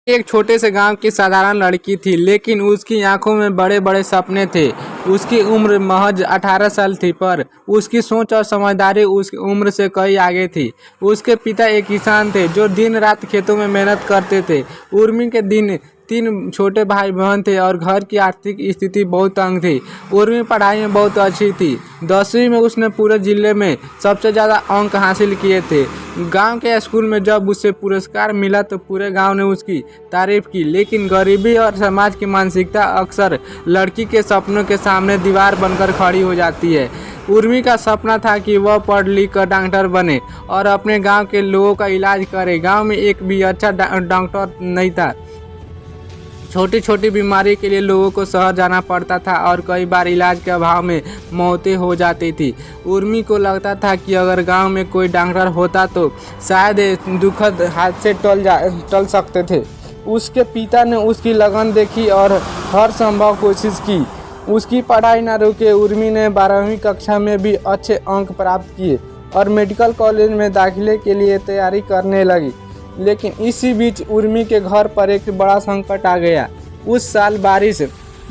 एक छोटे से गांव की साधारण लड़की थी, लेकिन उसकी आंखों में बड़े बड़े सपने थे। उसकी उम्र महज 18 साल थी, पर उसकी सोच और समझदारी उसकी उम्र से कई आगे थी। उसके पिता एक किसान थे जो दिन रात खेतों में मेहनत करते थे। उर्मी के दिन 3 छोटे भाई बहन थे और घर की आर्थिक स्थिति बहुत तंग थी। उर्मी पढ़ाई में बहुत अच्छी थी। 10वीं में उसने पूरे जिले में सबसे ज़्यादा अंक हासिल किए थे। गांव के स्कूल में जब उसे पुरस्कार मिला तो पूरे गांव ने उसकी तारीफ की, लेकिन गरीबी और समाज की मानसिकता अक्सर लड़की के सपनों के सामने दीवार बनकर खड़ी हो जाती है। उर्मी का सपना था कि वह पढ़ लिख कर डॉक्टर बने और अपने गांव के लोगों का इलाज करे। गांव में एक भी अच्छा डॉक्टर नहीं था। छोटी छोटी बीमारी के लिए लोगों को शहर जाना पड़ता था और कई बार इलाज के अभाव में मौतें हो जाती थी। उर्मी को लगता था कि अगर गांव में कोई डॉक्टर होता तो शायद दुखद हादसे टल सकते थे। उसके पिता ने उसकी लगन देखी और हर संभव कोशिश की। उसकी पढ़ाई न रुके। उर्मी ने 12वीं कक्षा में भी अच्छे अंक प्राप्त किए और मेडिकल कॉलेज में दाखिले के लिए तैयारी करने लगी। लेकिन इसी बीच उर्मी के घर पर एक बड़ा संकट आ गया। उस साल बारिश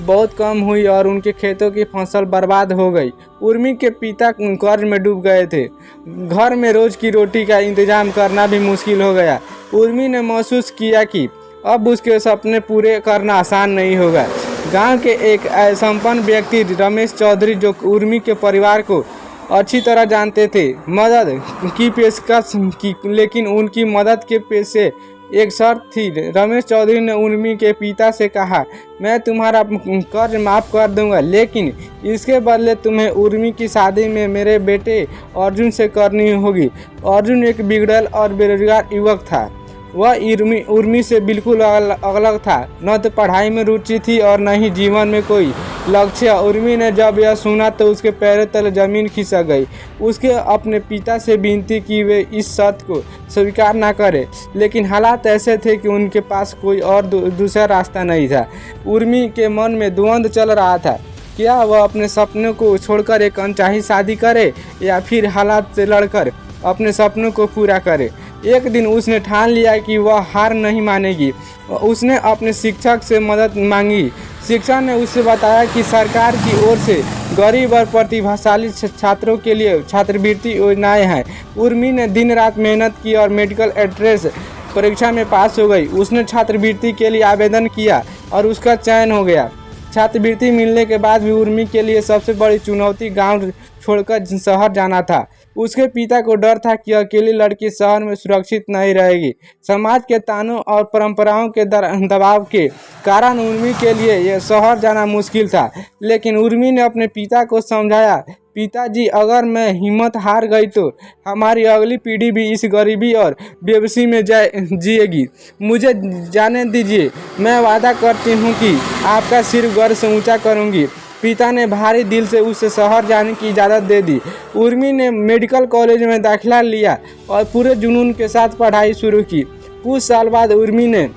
बहुत कम हुई और उनके खेतों की फसल बर्बाद हो गई। उर्मी के पिता कर्ज में डूब गए थे। घर में रोज की रोटी का इंतजाम करना भी मुश्किल हो गया। उर्मी ने महसूस किया कि अब उसके सपने पूरे करना आसान नहीं होगा। गांव के एक संपन्न व्यक्ति रमेश चौधरी, जो उर्मी के परिवार को अच्छी तरह जानते थे, मदद की पेशकश की, लेकिन उनकी मदद के पेशे एक शर्त थी। रमेश चौधरी ने उर्मी के पिता से कहा, मैं तुम्हारा कर्ज माफ़ कर दूंगा, लेकिन इसके बदले तुम्हें उर्मी की शादी में मेरे बेटे अर्जुन से करनी होगी। अर्जुन एक बिगड़ल और बेरोजगार युवक था। वह उर्मी से बिल्कुल अलग था। न तो पढ़ाई में रुचि थी और न ही जीवन में कोई लक्ष्य। उर्मी ने जब यह सुना तो उसके पैरों तले जमीन खिसक गई। उसके अपने पिता से विनती की वे इस शर्त को स्वीकार न करें, लेकिन हालात ऐसे थे कि उनके पास कोई और दूसरा रास्ता नहीं था। उर्मी के मन में द्वंद्व चल रहा था। क्या वह अपने सपनों को छोड़कर एक अनचाही शादी करे या फिर हालात से लड़कर अपने सपनों को पूरा करे। एक दिन उसने ठान लिया कि वह हार नहीं मानेगी। उसने अपने शिक्षक से मदद मांगी। शिक्षक ने उसे बताया कि सरकार की ओर से गरीब और प्रतिभाशाली छात्रों के लिए छात्रवृत्ति योजनाएं हैं। उर्मी ने दिन रात मेहनत की और मेडिकल एंट्रेंस परीक्षा में पास हो गई। उसने छात्रवृत्ति के लिए आवेदन किया और उसका चयन हो गया। छात्रवृत्ति मिलने के बाद भी उर्मी के लिए सबसे बड़ी चुनौती गांव छोड़कर शहर जाना था। उसके पिता को डर था कि अकेली लड़की शहर में सुरक्षित नहीं रहेगी। समाज के तानों और परंपराओं के दबाव के कारण उर्मी के लिए यह शहर जाना मुश्किल था। लेकिन उर्मी ने अपने पिता को समझाया, पिताजी, अगर मैं हिम्मत हार गई तो हमारी अगली पीढ़ी भी इस गरीबी और बेबसी में जिएगी। मुझे जाने दीजिए, मैं वादा करती हूँ कि आपका सिर गर्व से ऊंचा करूँगी। पिता ने भारी दिल से उसे शहर जाने की इजाज़त दे दी। उर्मी ने मेडिकल कॉलेज में दाखिला लिया और पूरे जुनून के साथ पढ़ाई शुरू की। कुछ साल बाद उर्मी ने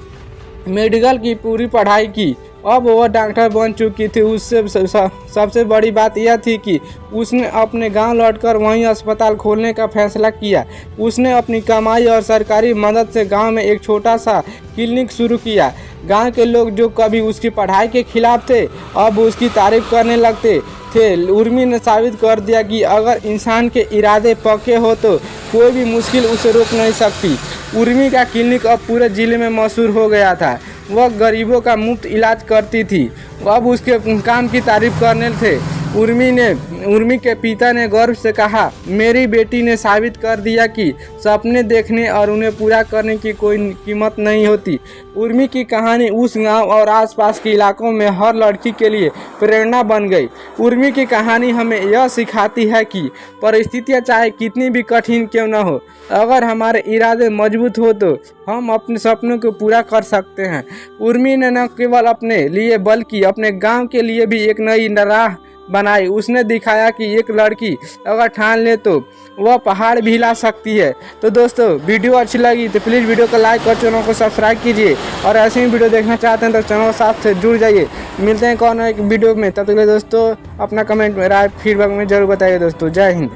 मेडिकल की पूरी पढ़ाई की। अब वह डॉक्टर बन चुकी थी। उससे सबसे बड़ी बात यह थी कि उसने अपने गांव लौटकर वहीं अस्पताल खोलने का फैसला किया। उसने अपनी कमाई और सरकारी मदद से गांव में एक छोटा सा क्लिनिक शुरू किया। गांव के लोग जो कभी उसकी पढ़ाई के खिलाफ थे, अब उसकी तारीफ करने लगते थे। उर्मी ने साबित कर दिया कि अगर इंसान के इरादे पक्के हो तो कोई भी मुश्किल उसे रोक नहीं सकती। उर्मी का क्लिनिक अब पूरे जिले में मशहूर हो गया था। वह गरीबों का मुफ्त इलाज करती थी। अब उसके काम की तारीफ करने थे। उर्मी के पिता ने गर्व से कहा, मेरी बेटी ने साबित कर दिया कि सपने देखने और उन्हें पूरा करने की कोई कीमत नहीं होती। उर्मी की कहानी उस गांव और आसपास के इलाकों में हर लड़की के लिए प्रेरणा बन गई। उर्मी की कहानी हमें यह सिखाती है कि परिस्थितियां चाहे कितनी भी कठिन क्यों न हो, अगर हमारे इरादे मजबूत हो तो हम अपने सपनों को पूरा कर सकते हैं। उर्मी ने न केवल अपने लिए बल्कि अपने गांव के लिए भी एक नई राह बनाई। उसने दिखाया कि एक लड़की अगर ठान ले तो वह पहाड़ भी हिला सकती है। तो दोस्तों, वीडियो अच्छी लगी तो प्लीज़ वीडियो को लाइक और चैनल को सब्सक्राइब कीजिए और ऐसे ही वीडियो देखना चाहते हैं तो चैनल के साथ से जुड़ जाइए। मिलते हैं कौन एक वीडियो में, तब तक के लिए दोस्तों अपना कमेंट में राय फीडबैक में जरूर बताइए दोस्तों। जय हिंद।